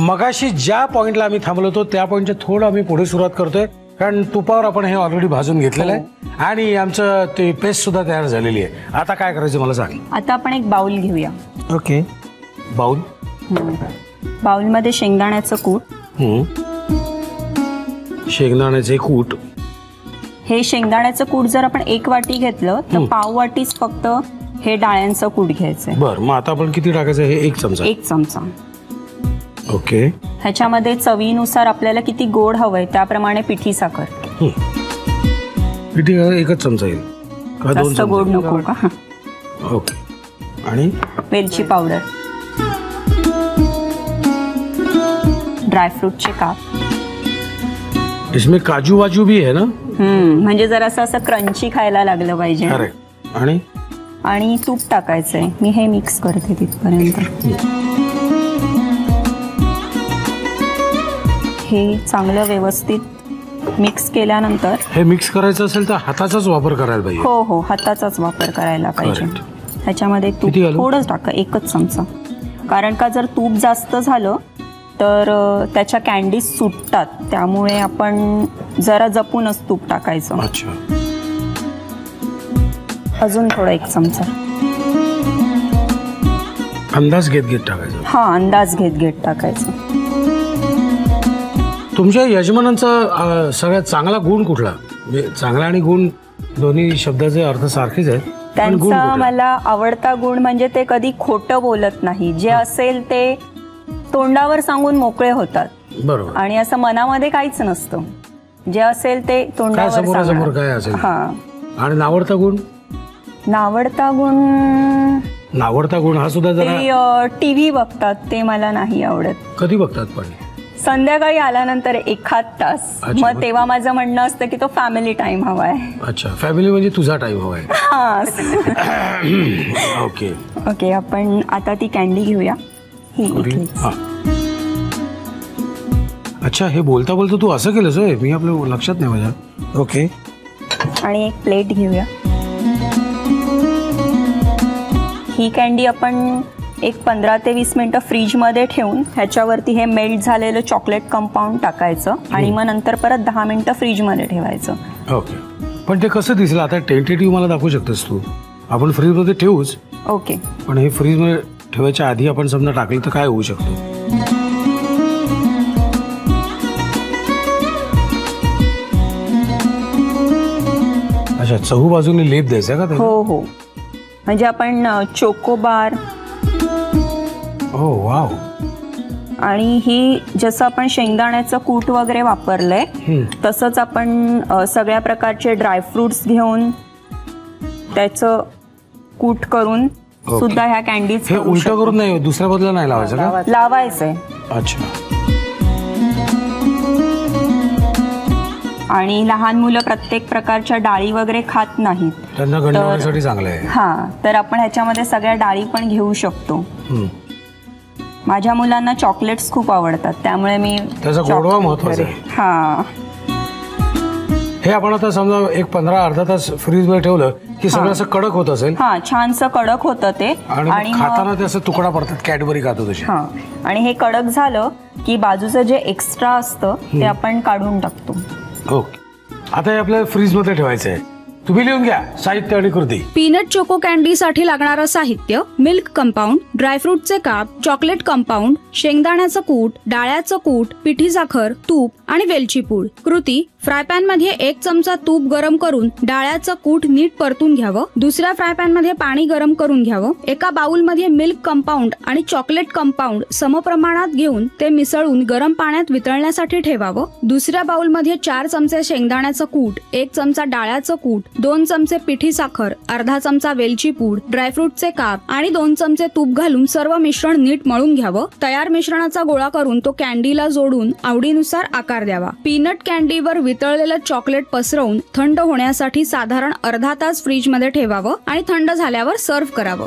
मगाशी ज्या पॉइंटला आम्ही थांबलो होतो त्या पॉइंटच्या थोडं आम्ही पुढे सुरुवात करतोय, कारण तुपावर आपण हे ऑलरेडी भाजून घेतलेलं आहे आणि आमचं ते पेस्ट सुद्धा तयार झालेली आहे. आता काय करायचं मला सांग. आता आपण एक बाउल घेऊया. Okay, bowl. बाउलमध्ये शेंगदाण्याचं कूट. शेंगदाण्याचे कूट. हे शेंगदाण्याचं कूट जर आपण 1 वाटी घेतलं तर पाव वाटीच फक्त हे डाळ्यांचं कूट घ्यायचंय. बरं, मग आता आपण किती टाकायचं? हे 1 चमचा. 1 चमचा. ओके. ह्याच्यामध्ये चवीनुसार आपल्याला किती गोड हवंय त्याप्रमाणे पिठी साखर. पिठी 1 चमचा येईल का? 2 चमचा गोड नको का? ओके. आणि वेलची पावडर, ड्रायफ्रूटचे काप. इसमें काजू वाजू भी है ना? म्हणजे जरासं असं क्रंची खायला लागलं पाहिजे. आणि तूप टाकायचंय. मी हे मिक्स करते तिथपर्यंत. हे चांगलं व्यवस्थित मिक्स केल्यानंतर, हे मिक्स करायचं असेल तर हाताचाच वापर करायला पाहिजे. हो, हाताचाच वापर करायला पाहिजे. ह्याच्यामध्ये तूप थोडंच टाका, 1 चमचा. कारण का जर तूप जास्त झालं तर त्याच्या कॅन्डीज सुटतात, त्यामुळे आपण जरा जपूनच तूप टाकायचं. अच्छा. अजून थोडा 1 चमचा. अंदाज घेत टाकायचं. हा, अंदाज घेत टाकायचं. तुमच्या यजमानांचा सगळ्यात चांगला गुण कुठला? चांगला आणि गुण दोन्ही शब्दाचे अर्थ सारखेच आहेत. त्यांचा मला आवडता गुण म्हणजे ते कधी खोटं बोलत नाही. जे असेल ते तोंडावर सांगून मोकळे होतात. बरोबर. आणि असं मनामध्ये काहीच नसतं. जे असेल ते तोंडावर समोरासमोर काय असेल. आणि नावडता गुण हा सुद्धा जरा टीव्ही बघतात, ते मला नाही आवडत. कधी बघतात? पण संध्याकाळी आल्यानंतर 1 तास. मग तेव्हा माझं म्हणणं असतं की तो फॅमिली टाइम हवाय. अच्छा, फॅमिली म्हणजे तुझा टाइम हवाय. ओके. ओके, आपण आता ती कॅन्डी घेऊया. अच्छा, हे बोलता बोलता तू असं केलंस? मी आपल्या लक्षात नाही माझ्या. ओके. आणि एक प्लेट घेऊया. ही कॅन्डी आपण एक 15 ते 20 मिनिटं फ्रीजमध्ये ठेवून ह्याच्यावरती हे मेल्ट झालेलं चॉकलेट कंपाऊंड टाकायचं आणि मग नंतर परत 10 मिनिटं फ्रीजमध्ये ठेवायचं. ओके. पण ते कसं दिसलं आता? टेंटेटिव्ह मला दाखवू शकतेस तू? आपण फ्रीजमध्ये ठेवूच. ओके. पण हे फ्रीजमध्ये ठेवायच्या आधी आपण समजा टाकलं तर काय होऊ शकतो? अच्छा, चहूबाजूने लेप द्यायचा का? हो, म्हणजे आपण चोकोबार. वाव. आणि ही जसं आपण शेंगदाण्याचं कूट वगैरे वापरलंय तसंच आपण सगळ्या प्रकारचे ड्रायफ्रुट्स घेऊन त्याचं कूट करून सुद्धा ह्या कॅन्डीज. हे उलट करून नाही, दुसऱ्या बाजूला नाही लावायचं का? लावायचंय. अच्छा. आणि लहान मुलं प्रत्येक प्रकारच्या डाळी वगैरे खात नाहीत, त्यांना गणवण्यासाठी चांगलं आहे. तर आपण ह्याच्यामध्ये सगळ्या डाळी पण घेऊ शकतो. माझ्या मुलांना चॉकलेट्स खूप आवडतात, त्यामुळे मी त्याचा गोडवा महत्त्वाचा आहे. हे आपण आता समजा एक 15-अर्धा तास फ्रीज मध्ये ठेवलं की सगळं असं कडक होत असेल. छानसं कडक होतं ते. आणि खाताना ते असं तुकडा पडतात, कॅडबरी खातो तशी. आणि हे कडक झालं की बाजूचं जे एक्स्ट्रा असतं ते आपण काढून टाकतो. ओके. आता हे आपल्याला फ्रीज मध्ये ठेवायचं आहे. तुम्ही लिहून घ्या साहित्य आणि कृती. पीनट चोको कॅन्डी साठी लागणारं साहित्य: मिल्क कंपाऊंड, ड्रायफ्रूटचे काप, चॉकलेट कंपाऊंड, शेंगदाण्याचं कूट, डाळ्याचं कूट, पिठी साखर, तूप आणि वेलची पूड. कृती: फ्राय पॅन मध्ये 1 चमचा तूप गरम करून डाळ्याचं कूट नीट परतून घ्यावं. दुसऱ्या फ्राय पॅन मध्ये पाणी गरम करून घ्यावं. एका बाउल मध्ये मिल्क कंपाऊंड आणि चॉकलेट कंपाऊंड समप्रमाणात घेऊन ते मिसळून गरम पाण्यात वितळण्यासाठी ठेवावं. दुसऱ्या बाउल मध्ये 4 चमचे शेंगदाण्याचं कूट, 1 चमचा डाळ्याचं कूट, 2 चमचे पिठी साखर, अर्धा चमचा वेलची पूड, ड्रायफ्रूटचे काप आणि 2 चमचे तूप घालून सर्व मिश्रण नीट मळून घ्यावं. तयार मिश्रणाचा गोळा करून तो कॅन्डीला जोडून आवडीनुसार आकार द्यावा. पीनट कॅन्डीवर वितळलेलं चॉकलेट पसरवून थंड होण्यासाठी साधारण अर्धा तास फ्रीज मध्ये ठेवावं आणि थंड झाल्यावर सर्व्ह करावं.